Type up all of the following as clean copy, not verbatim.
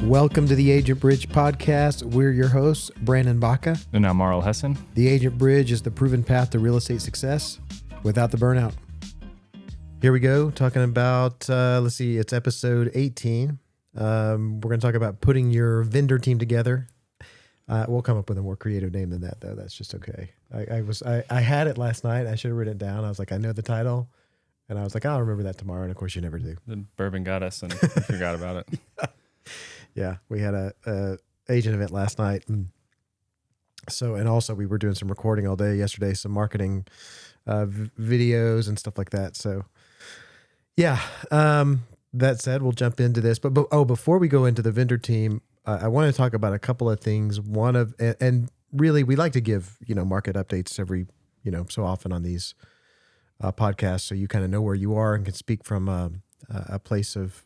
Welcome to the Agent Bridge podcast. We're your hosts, Brandon Baca. And I'm Marl Hessen. The Agent Bridge is the proven path to real estate success without the burnout. Here we go, talking about, it's episode 18. We're going to talk about putting your vendor team together. We'll come up with a more creative name than that, though. That's just okay. I had it last night. I should have written it down. I was like, I know the title. And I was like, I'll remember that tomorrow. And of course, you never do. Then bourbon got us and we forgot about it. Yeah, we had a agent event last night. And also we were doing some recording all day yesterday, some marketing videos and stuff like that. So yeah, that said, we'll jump into this. But before we go into the vendor team, I want to talk about a couple of things. And really we like to give, market updates every, so often on these podcasts. So you kind of know where you are and can speak from a place of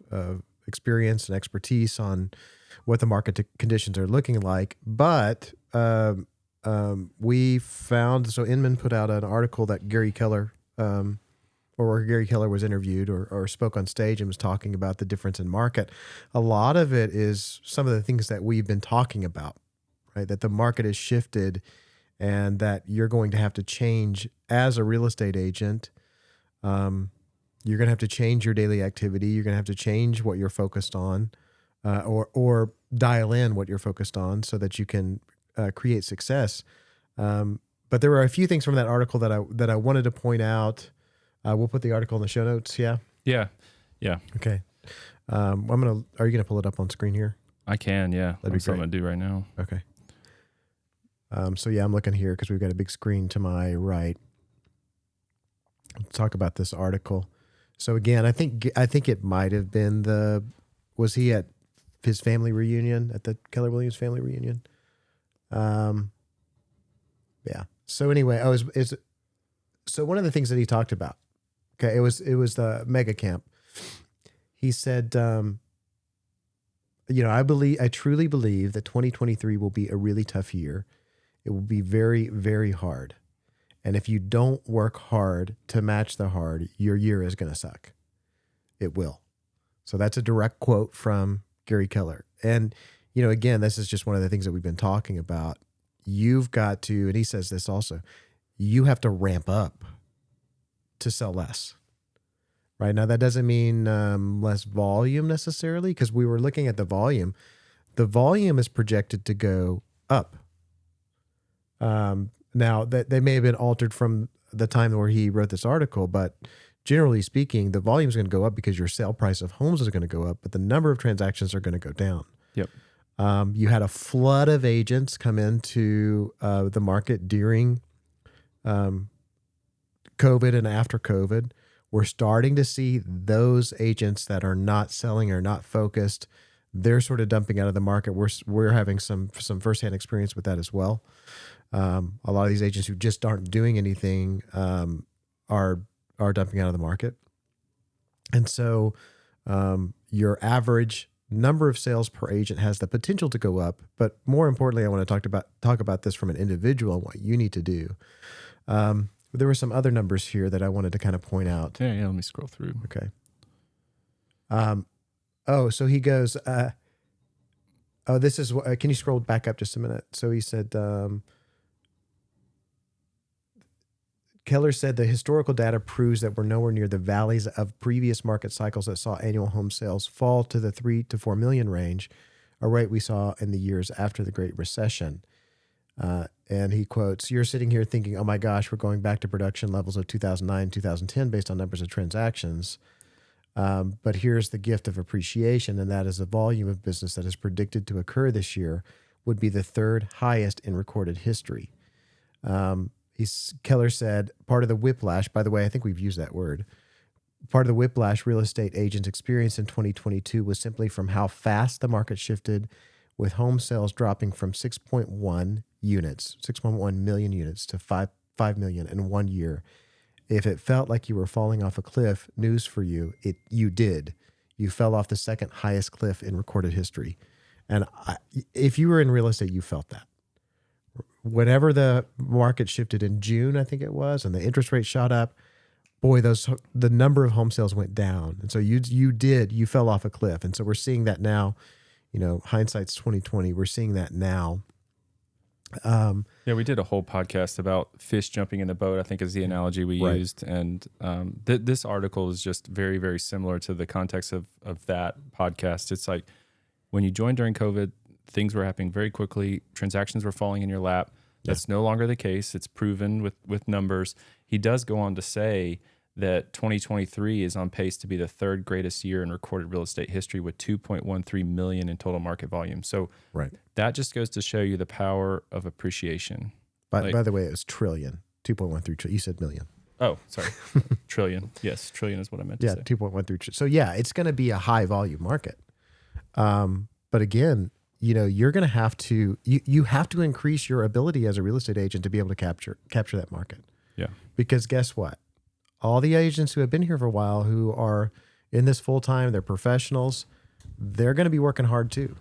experience and expertise on what the market conditions are looking like. But we found, so Inman put out an article that Gary Keller, where Gary Keller was interviewed or spoke on stage and was talking about the difference in market. A lot of it is some of the things that we've been talking about, right? That the market has shifted and that you're going to have to change as a real estate agent. You're going to have to change your daily activity. You're going to have to change what you're focused on, or dial in what you're focused on so that you can create success. But there were a few things from that article that I wanted to point out. We'll put the article in the show notes. Yeah. Yeah. Okay. Are you going to pull it up on screen here? I can. Yeah. That'd be That's what I'm going to do right now. Okay. I'm looking here because we've got a big screen to my right. Let's talk about this article. So again, I think it might have been was he at his family reunion, at the Keller Williams family reunion? Yeah. So anyway, so one of the things that he talked about, okay, it was the Mega Camp. He said, I truly believe that 2023 will be a really tough year. It will be very, very hard. And if you don't work hard to match the hard, your year is going to suck. It will. So that's a direct quote from Gary Keller. And, again, this is just one of the things that we've been talking about. You've got to, and he says this also, you have to ramp up to sell less. Right? Now, that doesn't mean less volume necessarily, because we were looking at the volume. The volume is projected to go up. Now, that they may have been altered from the time where he wrote this article, but generally speaking, the volume is going to go up because your sale price of homes is going to go up, but the number of transactions are going to go down. Yep. You had a flood of agents come into the market during COVID and after COVID. We're starting to see those agents that are not selling or not focused, they're sort of dumping out of the market. We're having some firsthand experience with that as well. A lot of these agents who just aren't doing anything are dumping out of the market. And so your average number of sales per agent has the potential to go up. But more importantly, I want to talk about this from an individual and what you need to do. There were some other numbers here that I wanted to kind of point out. Yeah, let me scroll through. Okay. So he goes, this is what, can you scroll back up just a minute? So he said, Keller said the historical data proves that we're nowhere near the valleys of previous market cycles that saw annual home sales fall to the 3 to 4 million range, a rate we saw in the years after the Great Recession. And he quotes, "You're sitting here thinking, oh my gosh, we're going back to production levels of 2009, 2010 based on numbers of transactions. But here's the gift of appreciation, and that is the volume of business that is predicted to occur this year would be the third highest in recorded history." Keller said, part of the whiplash, by the way, I think we've used that word, part of the whiplash real estate agents experienced in 2022 was simply from how fast the market shifted, with home sales dropping from 6.1 million units to 5 million in 1 year. If it felt like you were falling off a cliff, news for you, you did. You fell off the second highest cliff in recorded history. And if you were in real estate, you felt that. Whenever the market shifted in June, I think it was, and the interest rate shot up, boy, the number of home sales went down. And so you fell off a cliff. And so we're seeing that now, hindsight's 2020. We're seeing that now. Yeah, we did a whole podcast about fish jumping in the boat, I think is the analogy we Right. used. And this article is just very, very similar to the context of that podcast. It's like when you joined during COVID, things were happening very quickly. Transactions were falling in your lap. That's no longer the case. It's proven with numbers. He does go on to say that 2023 is on pace to be the third greatest year in recorded real estate history with 2.13 million in total market volume. So Right. that just goes to show you the power of appreciation. By the way, it was trillion, 2.13 trillion. You said million. Oh, sorry. Trillion. Yes, trillion is what I meant to Yeah, say. 2.13 trillion. So yeah, it's going to be a high volume market. But again, you're going to have to you have to increase your ability as a real estate agent to be able to capture that market. Yeah. Because guess what? All the agents who have been here for a while, who are in this full time, they're professionals. They're going to be working hard too.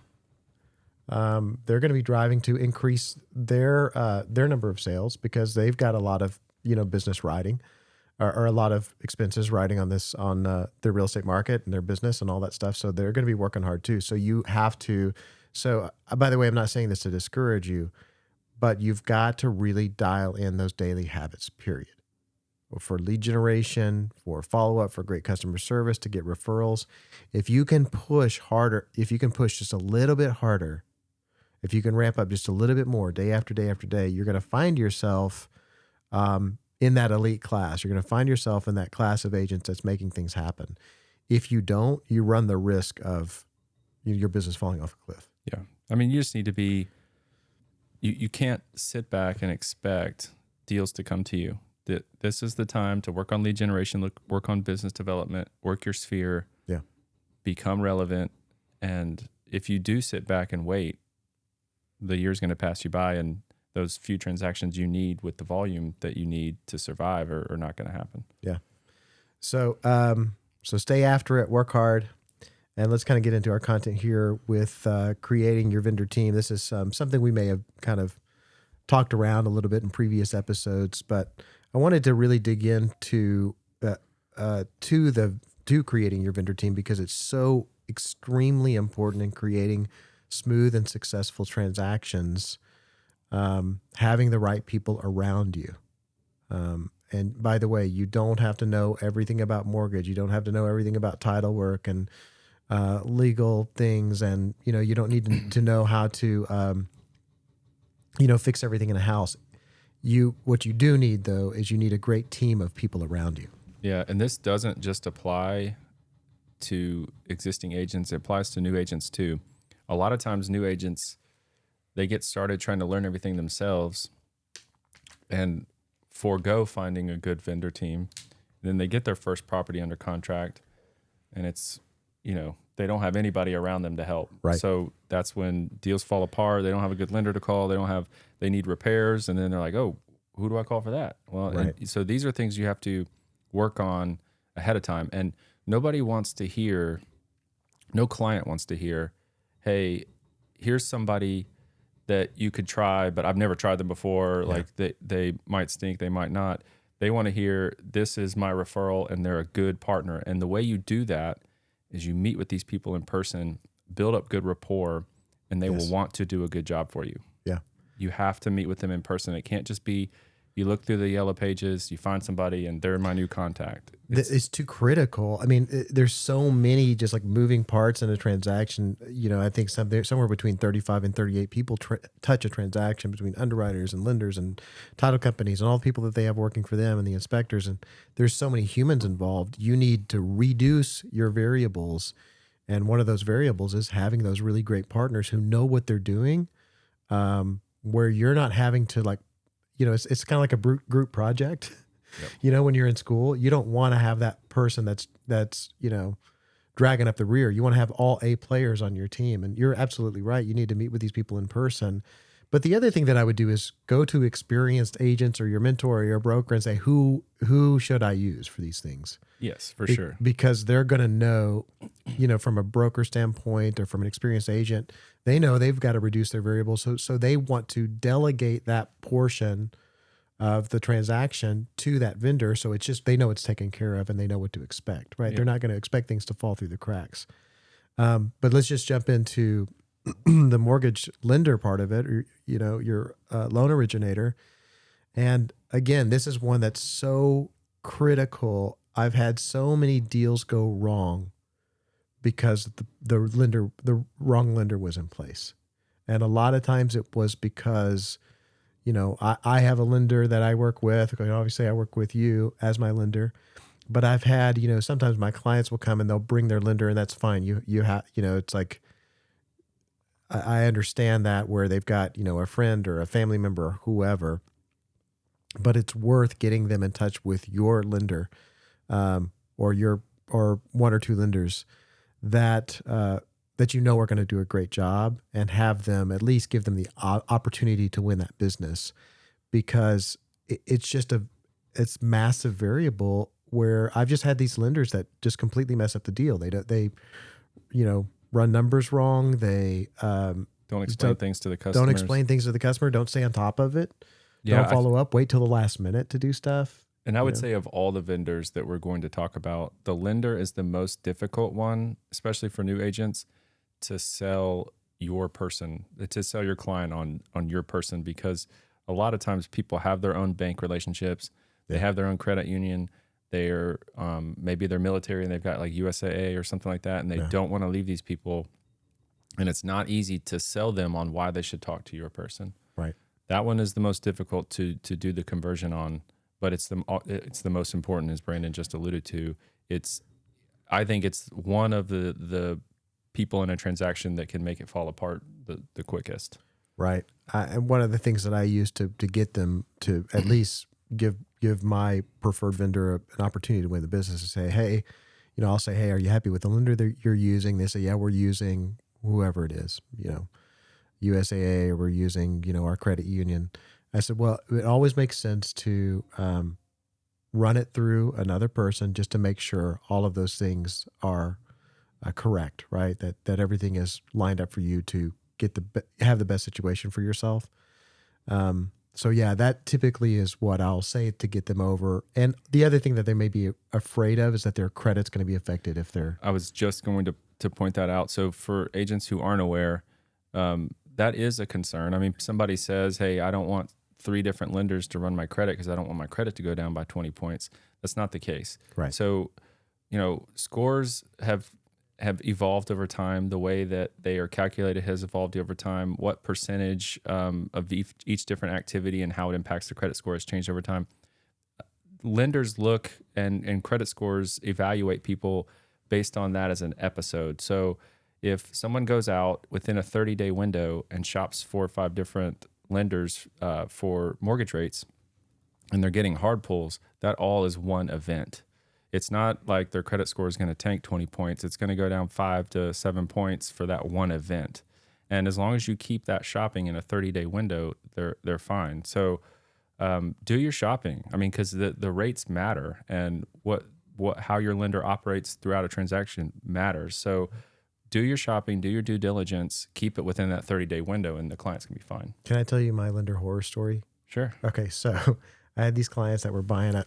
They're going to be driving to increase their number of sales because they've got a lot of business riding, or a lot of expenses riding on their real estate market and their business and all that stuff. So they're going to be working hard too. So you have to. So by the way, I'm not saying this to discourage you, but you've got to really dial in those daily habits. Period. For lead generation, for follow-up, for great customer service, to get referrals. If you can push harder, if you can push just a little bit harder, if you can ramp up just a little bit more day after day after day, you're going to find yourself in that elite class. You're going to find yourself in that class of agents that's making things happen. If you don't, you run the risk of your business falling off a cliff. Yeah. I mean, you just need to be, you can't sit back and expect deals to come to you. This is the time to work on lead generation, work on business development, work your sphere, become relevant. And if you do sit back and wait, the year's going to pass you by, and those few transactions you need with the volume that you need to survive are not going to happen. Yeah. So, so stay after it, work hard, and let's kind of get into our content here with creating your vendor team. This is something we may have kind of talked around a little bit in previous episodes, but I wanted to really dig into to creating your vendor team because it's so extremely important in creating smooth and successful transactions. Having the right people around you. And by the way, you don't have to know everything about mortgage. You don't have to know everything about title work and legal things. And, you don't need to know how to, fix everything in a house. What you do need, though, is you need a great team of people around you. Yeah. And this doesn't just apply to existing agents. It applies to new agents too. A lot of times new agents, they get started trying to learn everything themselves and forego finding a good vendor team. Then they get their first property under contract and it's, they don't have anybody around them to help. Right. So that's when deals fall apart. They don't have a good lender to call. They need repairs. And then they're like, oh, who do I call for that? Well, Right. So these are things you have to work on ahead of time. And nobody wants to hear, no client wants to hear, hey, here's somebody that you could try, but I've never tried them before. Yeah. Like they might stink, they might not. They want to hear, this is my referral and they're a good partner. And the way you do that is you meet with these people in person, build up good rapport, and they will want to do a good job for you. Yeah. You have to meet with them in person. It can't just be, you look through the yellow pages, you find somebody and they're my new contact. It's too critical. I mean, there's so many just like moving parts in a transaction. I think somewhere between 35 and 38 people touch a transaction between underwriters and lenders and title companies and all the people that they have working for them and the inspectors. And there's so many humans involved. You need to reduce your variables. And one of those variables is having those really great partners who know what they're doing, where you're not having to like, it's kind of like a group project. Yep. When you're in school, you don't want to have that person that's dragging up the rear. You want to have all A players on your team. And you're absolutely right. You need to meet with these people in person. But the other thing that I would do is go to experienced agents or your mentor or your broker and say, who should I use for these things? Yes, for sure. Because they're going to know, from a broker standpoint or from an experienced agent, they know they've got to reduce their variables. So they want to delegate that portion of the transaction to that vendor. So it's just, they know it's taken care of and they know what to expect, right? Yeah. They're not going to expect things to fall through the cracks. But let's just jump into the mortgage lender part of it, or, your loan originator. And again, this is one that's so critical. I've had so many deals go wrong because the wrong lender was in place. And a lot of times it was because, I have a lender that I work with. Obviously I work with you as my lender, but I've had, sometimes my clients will come and they'll bring their lender, and that's fine. You have, it's like, I understand that where they've got, a friend or a family member or whoever, but it's worth getting them in touch with your lender, or one or two lenders that are going to do a great job, and have them at least give them the opportunity to win that business, because it's massive variable where I've just had these lenders that just completely mess up the deal. They run numbers wrong. They don't explain things to the customer. Don't explain things to the customer. Don't stay on top of it. Yeah, don't follow up. Wait till the last minute to do stuff. And I would say of all the vendors that we're going to talk about, the lender is the most difficult one, especially for new agents, to sell your person, to sell your client on your person, because a lot of times people have their own bank relationships. They have their own credit union. They're maybe they're military and they've got like USAA or something like that, and they don't want to leave these people. And it's not easy to sell them on why they should talk to your person. Right. That one is the most difficult to do the conversion on, but it's the most important, as Brandon just alluded to. I think it's one of the people in a transaction that can make it fall apart the quickest. Right. And one of the things that I use to get them to at least give my preferred vendor an opportunity to win the business is say, hey, I'll say, hey, are you happy with the lender that you're using? They say, yeah, we're using whoever it is, USAA, or we're using, our credit union. I said, well, it always makes sense to run it through another person just to make sure all of those things are correct, right? That everything is lined up for you to have the best situation for yourself. So yeah, that typically is what I'll say to get them over. And the other thing that they may be afraid of is that their credit's going to be affected if they're. I was just going to point that out. So for agents who aren't aware, that is a concern. I mean, somebody says, hey, I don't want 3 different lenders to run my credit because I don't want my credit to go down by 20 points. That's not the case. Right. So, scores have evolved over time. The way that they are calculated has evolved over time. What percentage of each different activity and how it impacts the credit score has changed over time. Lenders look and credit scores evaluate people based on that as an episode. So if someone goes out within a 30-day window and shops 4 or 5 different lenders for mortgage rates, and they're getting hard pulls, that all is one event. It's not like their credit score is going to tank 20 points. It's going to go down 5 to 7 points for that one event. And as long as you keep that shopping in a 30-day window, they're fine. So do your shopping. I mean, because the rates matter, and how your lender operates throughout a transaction matters. So do your shopping, do your due diligence, keep it within that 30-day window, and the client's going to be fine. Can I tell you my lender horror story? Sure. Okay, so I had these clients that were buying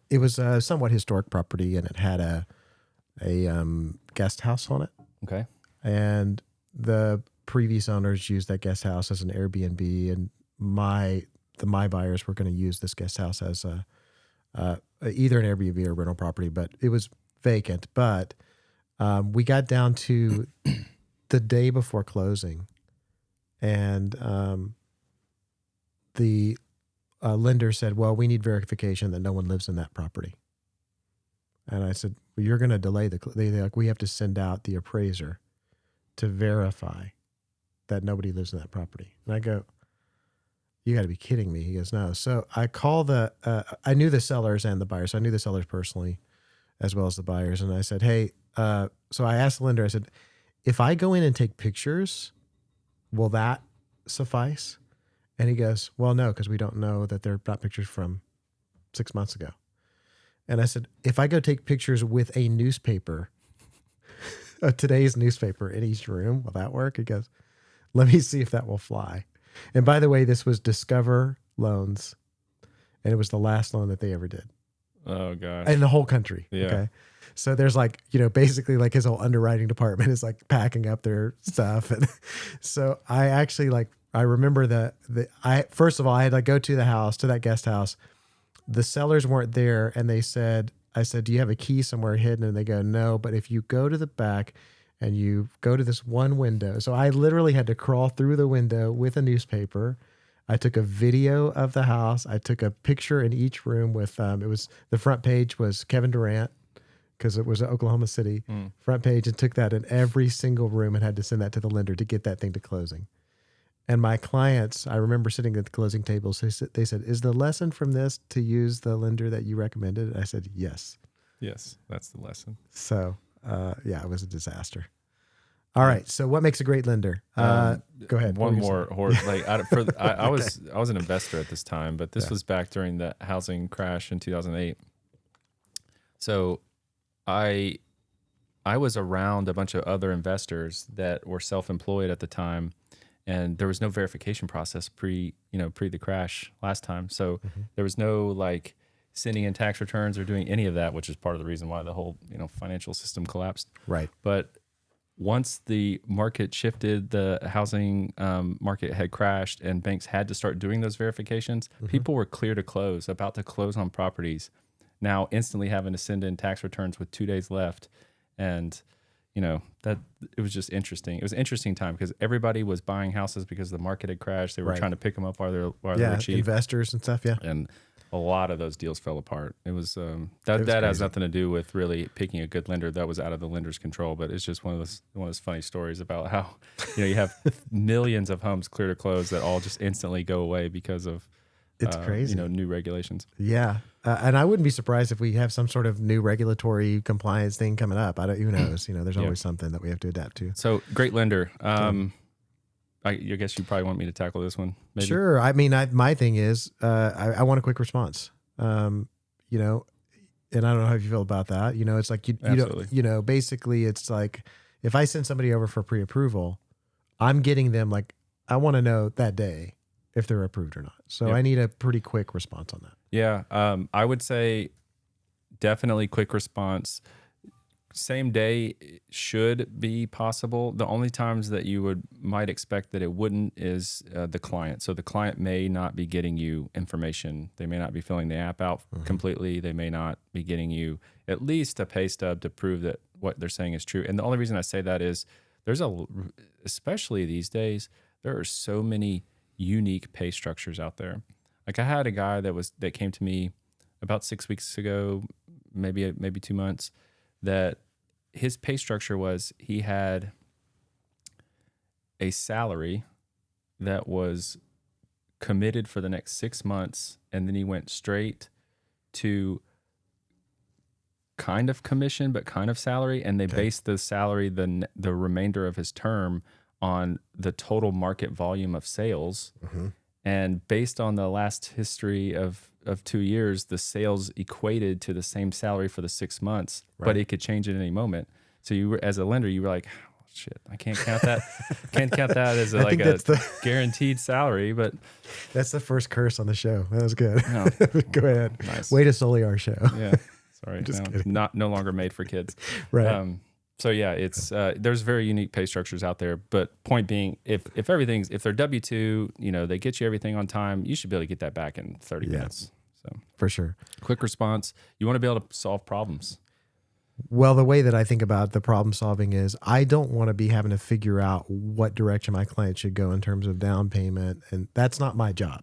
it was a somewhat historic property, and it had a guest house on it. Okay. And the previous owners used that guest house as an Airbnb, and my buyers were going to use this guest house as either an Airbnb or rental property, but it was vacant. But we got down to the day before closing, and the lender said, well, we need verification that no one lives in that property. And I said, well, you're going to delay we have to send out the appraiser to verify that nobody lives in that property. And I go, you got to be kidding me. He goes, no. So I call I knew the sellers and the buyers. So I knew the sellers personally as well as the buyers. And I said, hey, so I asked the lender, I said, if I go in and take pictures, will that suffice? And he goes, well, no, because we don't know that they're not pictures from 6 months ago. And I said, if I go take pictures with a newspaper, today's newspaper in each room, will that work? He goes, let me see if that will fly. And by the way, this was Discover Loans, and it was the last loan that they ever did. Oh gosh. in the whole country. Yeah. Okay. So there's like, basically like his whole underwriting department is like packing up their stuff. And so I actually I remember first of all, I had to go to the house, to that guest house. The sellers weren't there. And I said, do you have a key somewhere hidden? And they go, no, but if you go to the back and you go to this one window. So I literally had to crawl through the window with a newspaper. I took a video of the house. I took a picture in each room with, the front page was Kevin Durant, because it was Oklahoma City front page, and took that in every single room and had to send that to the lender to get that thing to closing. And my clients, I remember sitting at the closing tables, they said, is the lesson from this to use the lender that you recommended? I said, yes. Yes, that's the lesson. So, it was a disaster. All right. So what makes a great lender? Go ahead. One more, I was an investor at this time, but this was back during the housing crash in 2008. So I was around a bunch of other investors that were self-employed at the time, and there was no verification process pre the crash last time. So there was no sending in tax returns or doing any of that, which is part of the reason why the whole financial system collapsed. Right. But once the market shifted, the housing market had crashed, and banks had to start doing those verifications. People were clear to close, about to close on properties, now instantly having to send in tax returns with 2 days left. And, that it was just interesting. It was an interesting time because everybody was buying houses because the market had crashed. They were trying to pick them up while they were cheap. Investors and stuff. Yeah. And a lot of those deals fell apart. It was that was has crazy. nothing to do with really picking a good lender. That was out of the lender's control. But it's just one of those funny stories about how you have millions of homes clear to close that all just instantly go away because of It's crazy. new regulations. Yeah. And I wouldn't be surprised if we have some sort of new regulatory compliance thing coming up. Who knows? There's always something that we have to adapt to. So great lender. I guess you probably want me to tackle this one. Maybe. Sure. I mean, my thing is, I want a quick response. And I don't know how you feel about that. It's like you don't, basically it's like if I send somebody over for pre-approval, I'm getting them I want to know that day if they're approved or not. So I need a pretty quick response on that. Yeah. I would say definitely quick response. Same day should be possible. The only times that you might expect that it wouldn't is the client. So the client may not be getting you information. They may not be filling the app out completely. They may not be getting you at least a pay stub to prove that what they're saying is true. And the only reason I say that is especially these days, there are so many unique pay structures out there. I had a guy that came to me about 6 weeks ago, maybe 2 months, that his pay structure was he had a salary that was committed for the next 6 months, and then he went straight to kind of commission but kind of salary, and they based the salary the remainder of his term on the total market volume of sales. And based on the last history of 2 years, the sales equated to the same salary for the 6 months, but it could change at any moment. So you were, as a lender, you were like, oh, shit, I can't count that. Can't count that as a guaranteed salary. But that's the first curse on the show. That was good. Oh, Go ahead. Nice. Way to sully our show. Yeah. Sorry. Just kidding. No longer made for kids. Right. So yeah, it's there's very unique pay structures out there. But point being, if they're W-2, they get you everything on time, you should be able to get that back in 30 minutes. So for sure. Quick response. You want to be able to solve problems. Well, the way that I think about the problem solving is I don't want to be having to figure out what direction my client should go in terms of down payment. And that's not my job.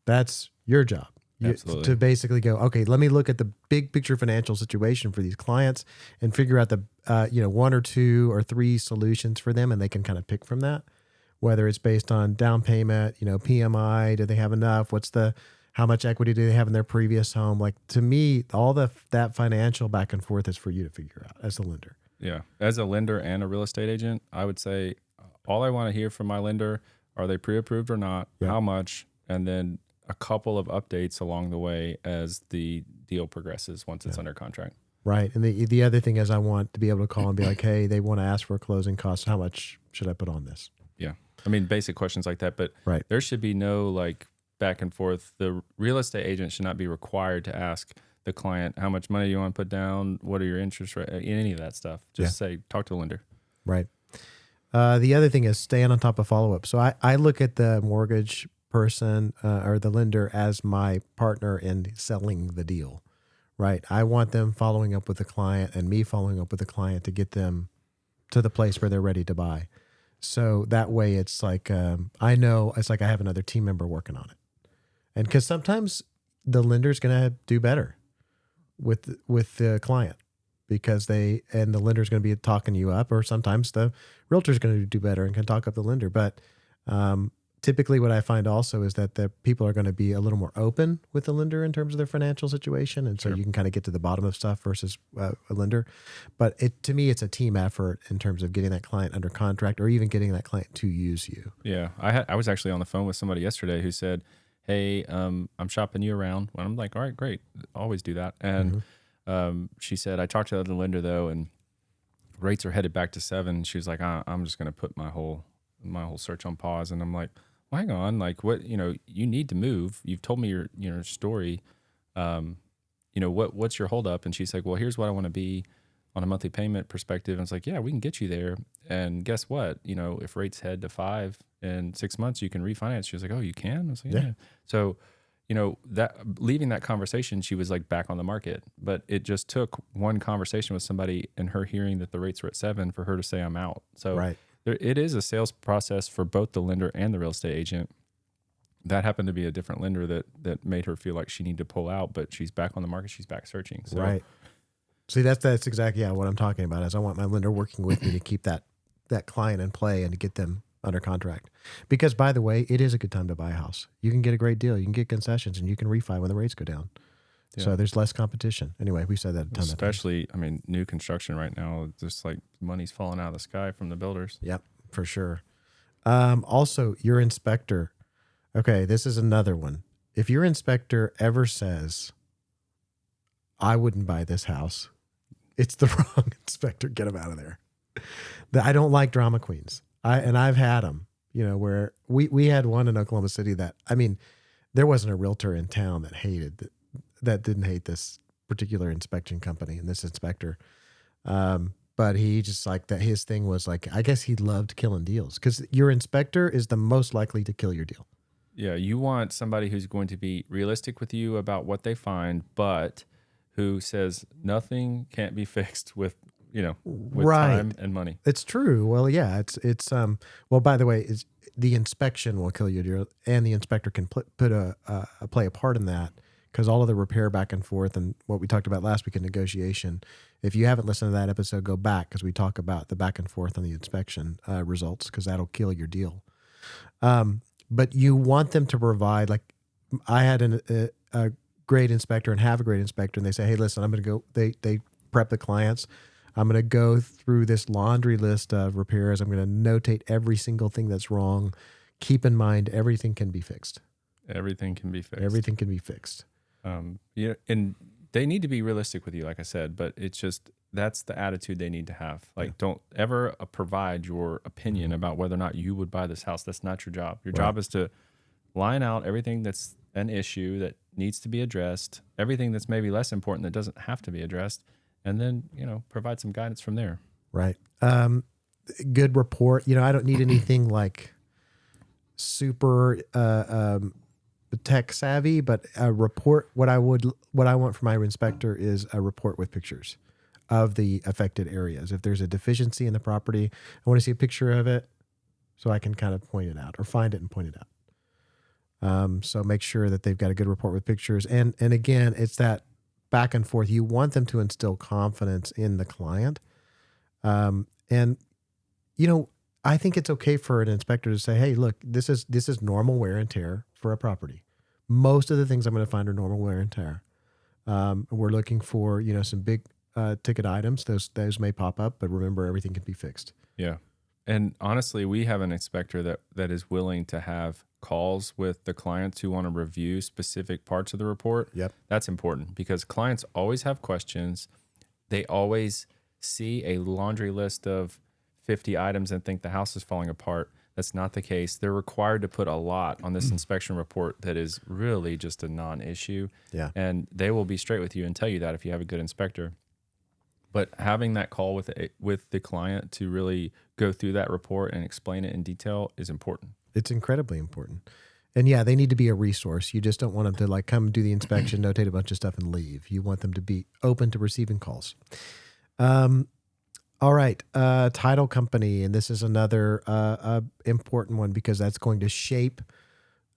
That's your job. Absolutely. To basically go, okay, let me look at the big picture financial situation for these clients and figure out the, 1 or 2 or 3 solutions for them. And they can kind of pick from that, whether it's based on down payment, PMI, do they have enough? How much equity do they have in their previous home? To me, all that financial back and forth is for you to figure out as a lender. Yeah. As a lender and a real estate agent, I would say all I want to hear from my lender, are they pre-approved or not? Yep. How much? And then a couple of updates along the way as the deal progresses once it's under contract. Right. And the other thing is I want to be able to call and be like, hey, they want to ask for a closing cost. How much should I put on this? Yeah. I mean, basic questions like that, but there should be no back and forth. The real estate agent should not be required to ask the client how much money you want to put down, what are your interest rate, any of that stuff. Just say, talk to the lender. Right. The other thing is staying on top of follow-up. So I look at the mortgage person or the lender as my partner in selling the deal, right? I want them following up with the client and me following up with the client to get them to the place where they're ready to buy. So that way it's like, I know it's like I have another team member working on it. And because sometimes the lender's going to do better with the client because the lender's going to be talking you up, or sometimes the realtor's going to do better and can talk up the lender. But typically what I find also is that the people are going to be a little more open with the lender in terms of their financial situation. And so you can kind of get to the bottom of stuff versus a lender. But to me, it's a team effort in terms of getting that client under contract or even getting that client to use you. Yeah. I was actually on the phone with somebody yesterday who said, hey, I'm shopping you around. And I'm like, all right, great. Always do that. And she said, I talked to the other lender though, and rates are headed back to 7. She was like, I'm just going to put my whole search on pause. And I'm like, well, hang on, like what, you need to move. You've told me your story. What's your holdup? And she's like, well, here's what I want to be on a monthly payment perspective. And it's like, yeah, we can get you there. And guess what? If rates head to 5 in 6 months, you can refinance. She was like, oh, you can? I was like, yeah. So, that leaving that conversation, she was like back on the market, but it just took one conversation with somebody and her hearing that the rates were at 7 for her to say I'm out. So it is a sales process for both the lender and the real estate agent. That happened to be a different lender that made her feel like she needed to pull out, but she's back on the market. She's back searching. So. Right. See, that's exactly what I'm talking about. Is I want my lender working with me to keep that client in play and to get them under contract. Because, by the way, it is a good time to buy a house. You can get a great deal. You can get concessions, and you can refi when the rates go down. Yeah. So there's less competition. Anyway, we said that a ton. Especially, new construction right now, just like money's falling out of the sky from the builders. Yep, for sure. Also, your inspector. Okay, this is another one. If your inspector ever says, I wouldn't buy this house, it's the wrong inspector. Get them out of there. I don't like drama queens. I've had them, where we had one in Oklahoma City that, there wasn't a realtor in town that didn't hate this particular inspection company and this inspector. But he just like that. His thing was like, I guess he loved killing deals because your inspector is the most likely to kill your deal. Yeah. You want somebody who's going to be realistic with you about what they find, but who says nothing can't be fixed with time and money. It's true. Well, yeah, it's well, by the way, the inspection will kill your deal, and the inspector can play a part in that because all of the repair back and forth and what we talked about last week in negotiation. If you haven't listened to that episode, go back because we talk about the back and forth on the inspection results because that'll kill your deal. But you want them to provide, like I had a great inspector and have a great inspector, and they say, hey, listen, I'm going to go, they prep the clients. I'm going to go through this laundry list of repairs. I'm going to notate every single thing that's wrong. Keep in mind, everything can be fixed. Everything can be fixed. Everything can be fixed. And they need to be realistic with you, like I said, but it's just, that's the attitude they need to have. Like, don't ever provide your opinion about whether or not you would buy this house. That's not your job. Your job is to line out everything that's an issue that needs to be addressed, everything that's maybe less important that doesn't have to be addressed, and then, provide some guidance from there. Right. Good report. I don't need anything like super tech savvy, but a report. What I want from my inspector is a report with pictures of the affected areas. If there's a deficiency in the property, I want to see a picture of it so I can kind of point it out or find it and point it out. So make sure that they've got a good report with pictures. And again, it's that back and forth. You want them to instill confidence in the client. I think it's okay for an inspector to say, hey, look, this is normal wear and tear for a property. Most of the things I'm going to find are normal wear and tear. We're looking for, some big ticket items. Those may pop up, but remember, everything can be fixed. Yeah. And honestly, we have an inspector that is willing to have calls with the clients who want to review specific parts of the report. Yep. That's important because clients always have questions. They always see a laundry list of 50 items and think the house is falling apart. That's not the case. They're required to put a lot on this inspection report that is really just a non-issue. Yeah. And they will be straight with you and tell you that if you have a good inspector. But having that call with the client to really go through that report and explain it in detail is important. It's incredibly important. And yeah, they need to be a resource. You just don't want them to like come do the inspection, notate a bunch of stuff, and leave. You want them to be open to receiving calls. All right, title company, and this is another important one because that's going to shape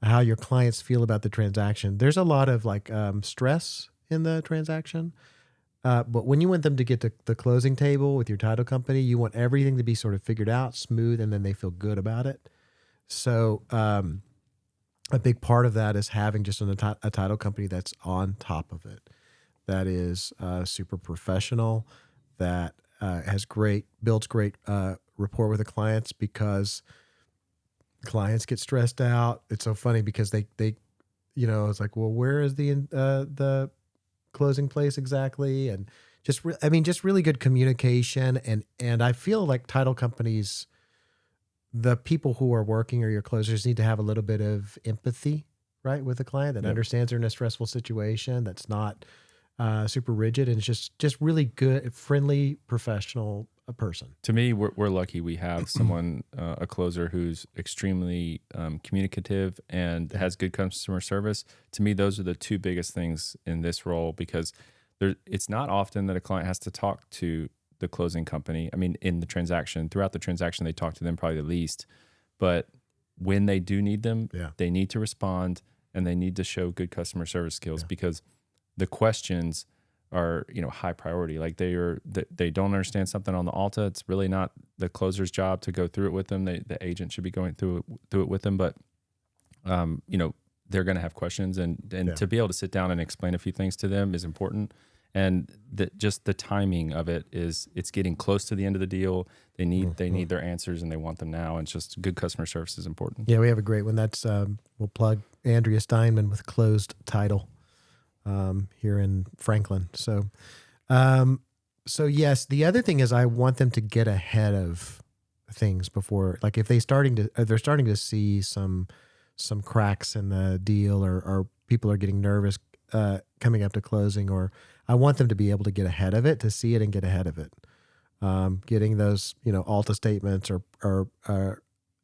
how your clients feel about the transaction. There's a lot of like stress in the transaction, but when you want them to get to the closing table with your title company, you want everything to be sort of figured out, smooth, and then they feel good about it. So a big part of that is having just a title company that's on top of it, that is super professional, that builds great rapport with the clients, because clients get stressed out. It's so funny because they it's like, well, where is the closing place exactly? And just really good communication. And I feel like title companies, the people who are working or your closers, need to have a little bit of empathy, right, with the client that understands they're in a stressful situation, that's not super rigid, and it's just really good, friendly, professional person. To me, we're lucky we have someone, a closer who's extremely communicative and has good customer service. To me, those are the two biggest things in this role, because it's not often that a client has to talk to the closing company. I mean, in the transaction, throughout the transaction, they talk to them probably the least. But when they do need them, they need to respond, and they need to show good customer service skills, because the questions are, high priority. Like they don't understand something on the Alta. It's really not the closer's job to go through it with them. The agent should be going through it with them. But, they're going to have questions, and to be able to sit down and explain a few things to them is important. And just the timing of it it's getting close to the end of the deal. They need their answers, and they want them now. And it's just good customer service is important. Yeah, we have a great one. That's we'll plug Andrea Steinman with Closed Title here in Franklin. So yes, the other thing is I want them to get ahead of things before, like if they're starting to see some cracks in the deal, or people are getting nervous coming up to closing, or I want them to be able to get ahead of it, to see it and get ahead of it. Getting those, Alta statements or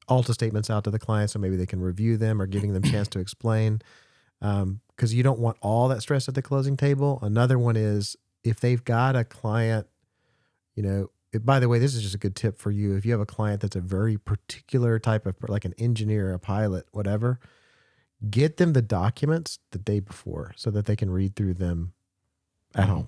Alta statements out to the client so maybe they can review them, or giving them a chance to explain. Because you don't want all that stress at the closing table. Another one is if they've got a client, by the way, this is just a good tip for you. If you have a client that's a very particular type of, like an engineer, a pilot, whatever, get them the documents the day before so that they can read through them at home,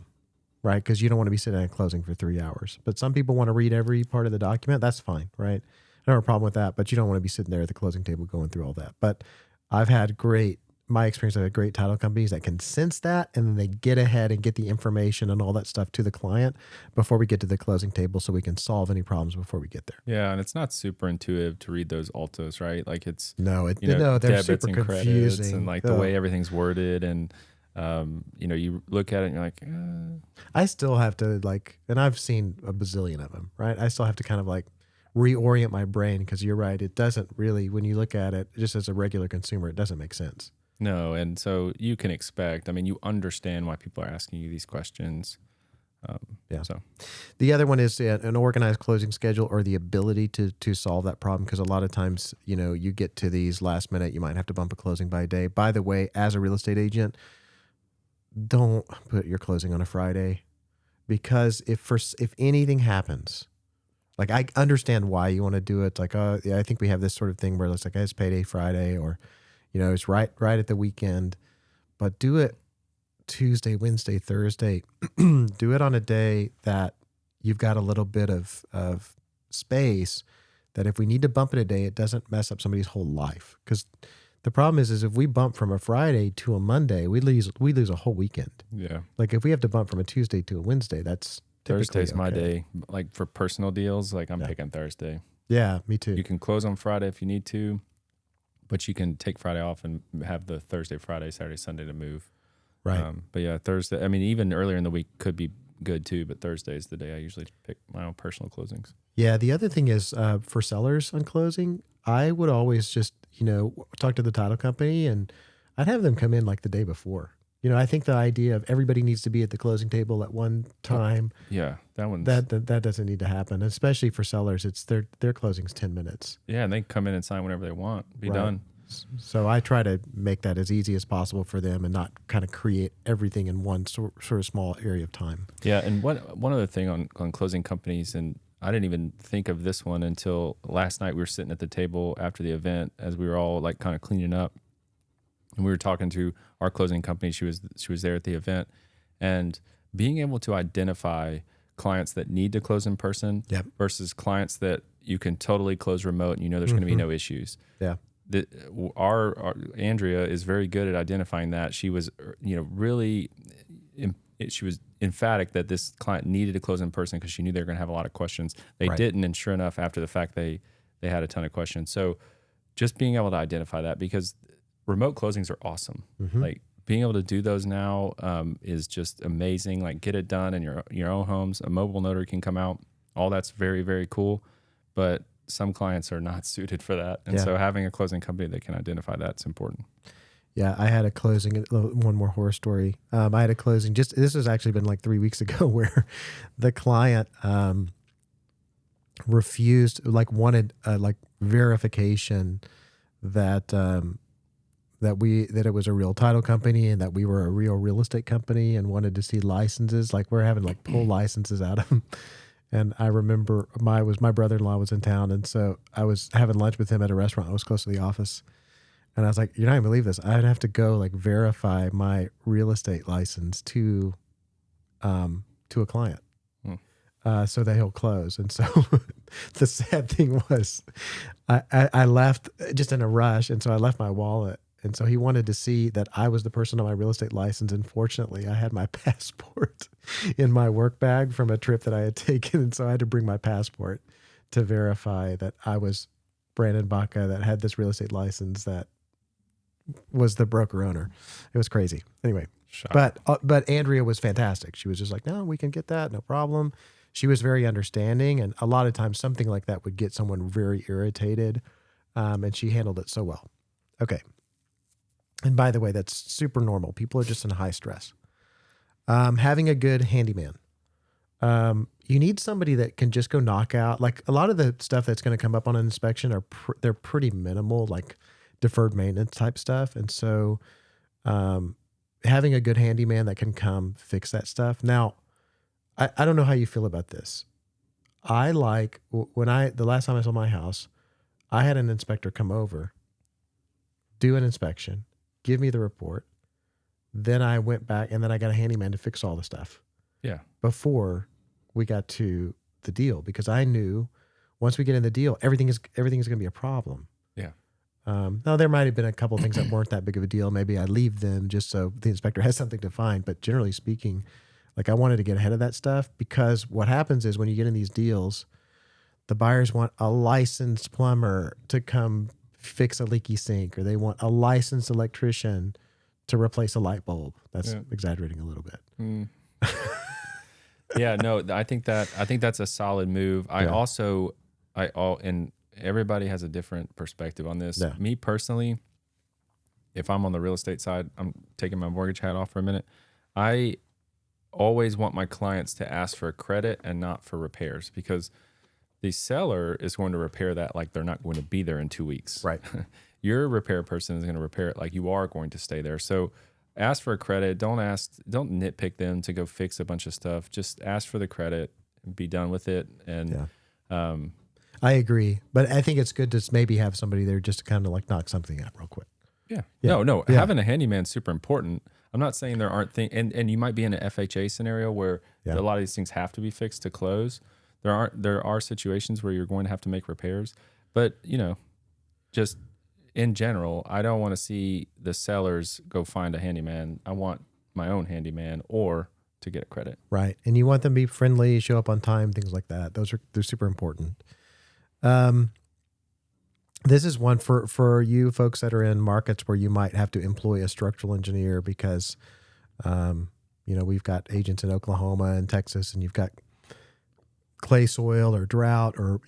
right? Because you don't want to be sitting at closing for 3 hours. But some people want to read every part of the document. That's fine, right? I don't have a problem with that, but you don't want to be sitting there at the closing table going through all that. But I've had my experience, I've had great title companies that can sense that, and then they get ahead and get the information and all that stuff to the client before we get to the closing table, so we can solve any problems before we get there. Yeah, and it's not super intuitive to read those Altos, right? Like it's they're debits super and credits, confusing, and like the way everything's worded, and you look at it and you're like, I still have to and I've seen a bazillion of them, right? I still have to kind of reorient my brain, because you're right, it doesn't really, when you look at it just as a regular consumer, it doesn't make sense. No, and so you can expect, you understand why people are asking you these questions. So the other one is an organized closing schedule, or the ability to solve that problem, because a lot of times, you get to these last minute, you might have to bump a closing by a day. By the way, as a real estate agent, don't put your closing on a Friday, because if anything happens, I understand why you want to do it. It's like, oh yeah, I think we have this sort of thing where it's like, it's payday Friday, or it's right at the weekend, but do it Tuesday, Wednesday, Thursday. Do it on a day that you've got a little bit of space, that if we need to bump it a day, it doesn't mess up somebody's whole life. Because the problem is if we bump from a Friday to a Monday, we lose a whole weekend. Yeah. Like if we have to bump from a Tuesday to a Wednesday, that's Thursday's my day. Like for personal deals, I'm picking Thursday. Yeah, me too. You can close on Friday if you need to, but you can take Friday off and have the Thursday, Friday, Saturday, Sunday to move. Right. But yeah, Thursday, even earlier in the week could be good too, but Thursday is the day I usually pick my own personal closings. Yeah. The other thing is for sellers on closing, I would always just, talk to the title company, and I'd have them come in like the day before. I think the idea of everybody needs to be at the closing table at one time, Yeah, that one's that doesn't need to happen, especially for sellers. It's their closing's 10 minutes. yeah, and they can come in and sign whenever they want. Be Right. done. So I try to make that as easy as possible for them and not kind of create everything in one sort of small area of time. Yeah, and one other thing on closing companies, and I didn't even think of this one until last night. We were sitting at the table after the event as we were all like kind of cleaning up, and we were talking to our closing company. She was there at the event, and being able to identify clients that need to close in person Yep. versus clients that you can totally close remote and there's going to be no issues. Yeah. Our Andrea is very good at identifying that. She was, really, she was emphatic that this client needed to close in person because she knew they were going to have a lot of questions. They Right. didn't, and sure enough, after the fact, they had a ton of questions. So just being able to identify that, because remote closings are awesome. Like being able to do those now is just amazing. Like get it done in your own homes. A mobile notary can come out. All that's very, very cool, but some clients are not suited for that. And so having a closing company that can identify that's important. Yeah, I had a closing. One more horror story. I had a closing. This has actually been like 3 weeks ago, where the client refused, wanted verification that that it was a real title company and that we were a real real estate company, and wanted to see licenses. Like we're having pull licenses out of them. And I remember my brother-in-law was in town, and so I was having lunch with him at a restaurant. I was close to the office. And I was like, you're not going to believe this. I'd have to go verify my real estate license to a client so that he'll close. And so the sad thing was I left just in a rush. And so I left my wallet. And so he wanted to see that I was the person on my real estate license. And fortunately, I had my passport in my work bag from a trip that I had taken. And so I had to bring my passport to verify that I was Brandon Baca that had this real estate license that was the broker owner. It was crazy. Anyway, but Andrea was fantastic. She was just like, no, we can get that. No problem. She was very understanding. And a lot of times something like that would get someone very irritated. And she handled it so well. Okay. And by the way, that's super normal. People are just in high stress. Having a good handyman. You need somebody that can just go knock out. Like a lot of the stuff that's going to come up on an inspection they're pretty minimal, like deferred maintenance type stuff. And so having a good handyman that can come fix that stuff. Now, I don't know how you feel about this. The last time I sold my house, I had an inspector come over, do an inspection, give me the report. Then I went back and then I got a handyman to fix all the stuff. Yeah. Before we got to the deal, because I knew once we get in the deal, everything is going to be a problem. Yeah. Now there might have been a couple of things that weren't that big of a deal. Maybe I leave them just so the inspector has something to find. But generally speaking, I wanted to get ahead of that stuff, because what happens is when you get in these deals, the buyers want a licensed plumber to come fix a leaky sink, or they want a licensed electrician to replace a light bulb. That's exaggerating a little bit. Yeah, no, I think that's a solid move. And everybody has a different perspective on this. Yeah. Me personally, if I'm on the real estate side, I'm taking my mortgage hat off for a minute. I always want my clients to ask for credit and not for repairs, because the seller is going to repair that like they're not going to be there in 2 weeks. Right. Your repair person is going to repair it like you are going to stay there. So ask for a credit. Don't nitpick them to go fix a bunch of stuff. Just ask for the credit and be done with it. And I agree. But I think it's good to maybe have somebody there just to kind of knock something out real quick. Yeah. Yeah. No. Yeah. Having a handyman is super important. I'm not saying there aren't things, and you might be in an FHA scenario where a lot of these things have to be fixed to close. There are situations where you're going to have to make repairs, but just in general, I don't want to see the sellers go find a handyman. I want my own handyman or to get a credit. Right. And you want them to be friendly, show up on time, things like that. They're super important. This is one for you folks that are in markets where you might have to employ a structural engineer, because, we've got agents in Oklahoma and Texas, and you've got clay soil or drought or,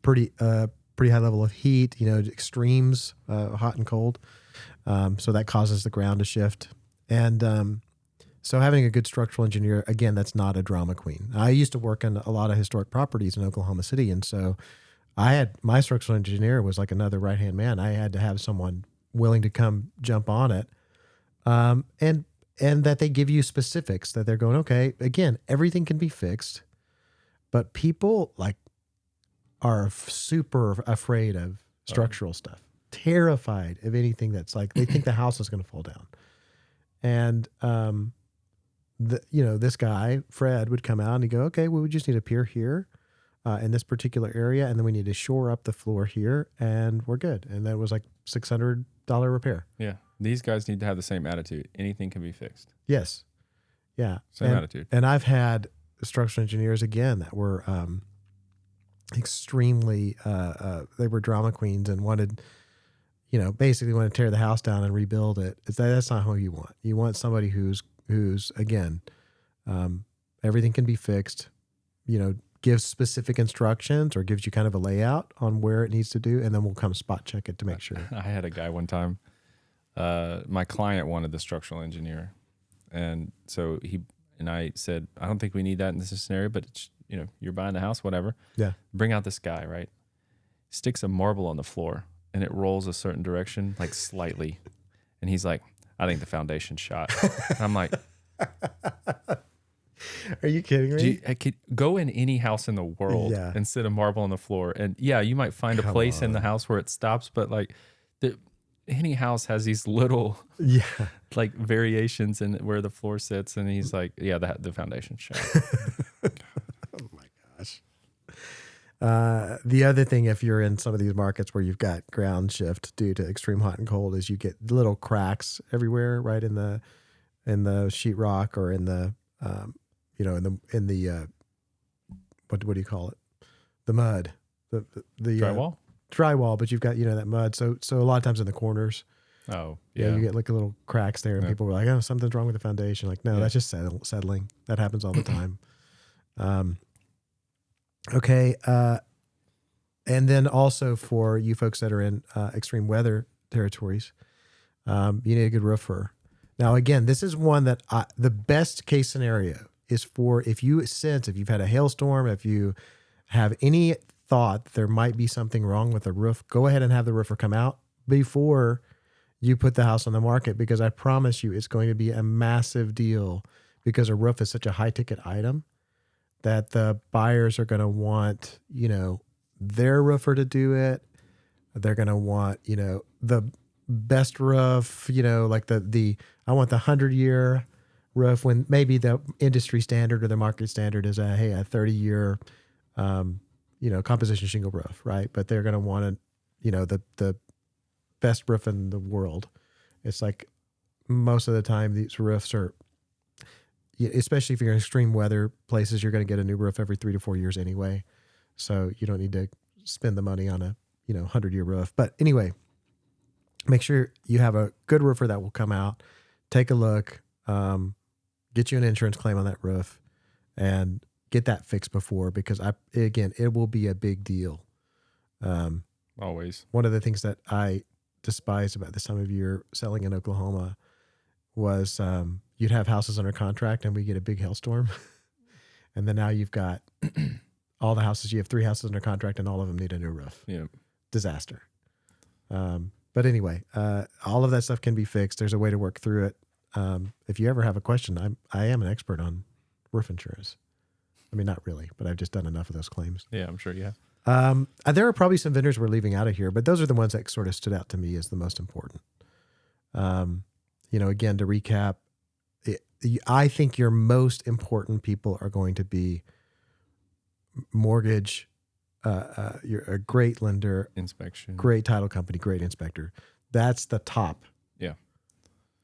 pretty pretty high level of heat, extremes, hot and cold. So that causes the ground to shift. And so having a good structural engineer, again, that's not a drama queen. I used to work on a lot of historic properties in Oklahoma City. And so my structural engineer was like another right-hand man. I had to have someone willing to come jump on it. And that they give you specifics that they're going, okay, again, everything can be fixed, but people are super afraid of structural stuff, terrified of anything that's like, they think the house is going to fall down. And, this guy, Fred, would come out and he'd go, okay, well, we just need a pier here in this particular area. And then we need to shore up the floor here and we're good. And that was like $600 repair. Yeah. These guys need to have the same attitude. Anything can be fixed. Yes. Yeah. Same attitude. And I've had structural engineers, again, that were extremely, they were drama queens and wanted, basically want to tear the house down and rebuild it. That's not who you want. You want somebody who's again, everything can be fixed, gives specific instructions or gives you kind of a layout on where it needs to do. And then we'll come spot check it to make sure. I had a guy one time, my client wanted the structural engineer. And so I said, I don't think we need that in this scenario, but it's, you're buying the house, whatever. Yeah. Bring out this guy, right? Sticks a marble on the floor and it rolls a certain direction, like slightly. And he's like, I think the foundation's shot. And I'm like, are you kidding me? I could go in any house in the world and sit a marble on the floor. And yeah, you might find a place in the house where it stops, but like any house has these little like variations in where the floor sits. And he's like, yeah, the foundation's shot. Oh my gosh. The other thing, if you're in some of these markets where you've got ground shift due to extreme hot and cold, is you get little cracks everywhere, right in the sheetrock or in the in the what do you call it? The mud, the Drywall. Drywall, but you've got that mud. So a lot of times in the corners. Oh yeah, you get like little cracks there, and people were like, "Oh, something's wrong with the foundation." Like, no, that's just settling. That happens all the time. Okay. And then also for you folks that are in extreme weather territories, you need a good roofer. Now, again, this is one that the best case scenario is for if you've had a hailstorm, if you have any thought there might be something wrong with the roof, go ahead and have the roofer come out before you put the house on the market, because I promise you it's going to be a massive deal, because a roof is such a high ticket item that the buyers are going to want, their roofer to do it. They're going to want, the best roof, like I want the 100-year roof, when maybe the industry standard or the market standard is a 30-year, composition shingle roof, right? But they're going to want the best roof in the world. It's like most of the time these roofs are, especially if you're in extreme weather places, you're going to get a new roof every 3 to 4 years anyway. So you don't need to spend the money on a 100-year roof. But anyway, make sure you have a good roofer that will come out, take a look, get you an insurance claim on that roof, and get that fixed before, because it will be a big deal. Always. One of the things that I despise about this time of year selling in Oklahoma was you'd have houses under contract and we get a big hailstorm. And then now you've got all the houses, you have 3 houses under contract and all of them need a new roof. Yeah. Disaster. But anyway, all of that stuff can be fixed. There's a way to work through it. If you ever have a question, I am an expert on roof insurance. I mean, not really, but I've just done enough of those claims. Yeah, I'm sure you have. There are probably some vendors we're leaving out of here, but those are the ones that sort of stood out to me as the most important. Again, to recap, I think your most important people are going to be mortgage, you're a great lender, inspection, great title company, great inspector. That's the top. Yeah.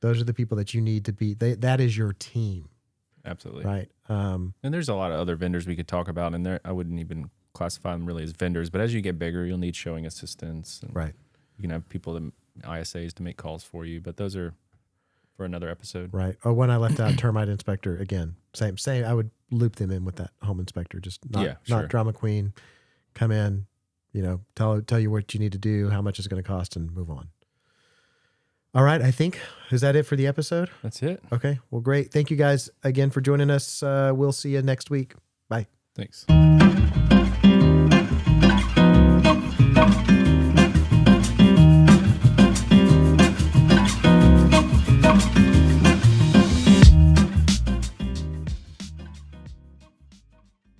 Those are the people that you need to be. That is your team. Absolutely. Right. And there's a lot of other vendors we could talk about, and I wouldn't even classify them really as vendors, but as you get bigger, you'll need showing assistants. And right. You can have people, ISAs, to make calls for you, but those are for another episode. Right. Oh, when I left out termite inspector, again, same. I would loop them in with that home inspector, just not drama queen. Come in, tell you what you need to do, how much it's going to cost, and move on. All right. Is that it for the episode? That's it. Okay. Well, great. Thank you guys again for joining us. We'll see you next week. Bye. Thanks.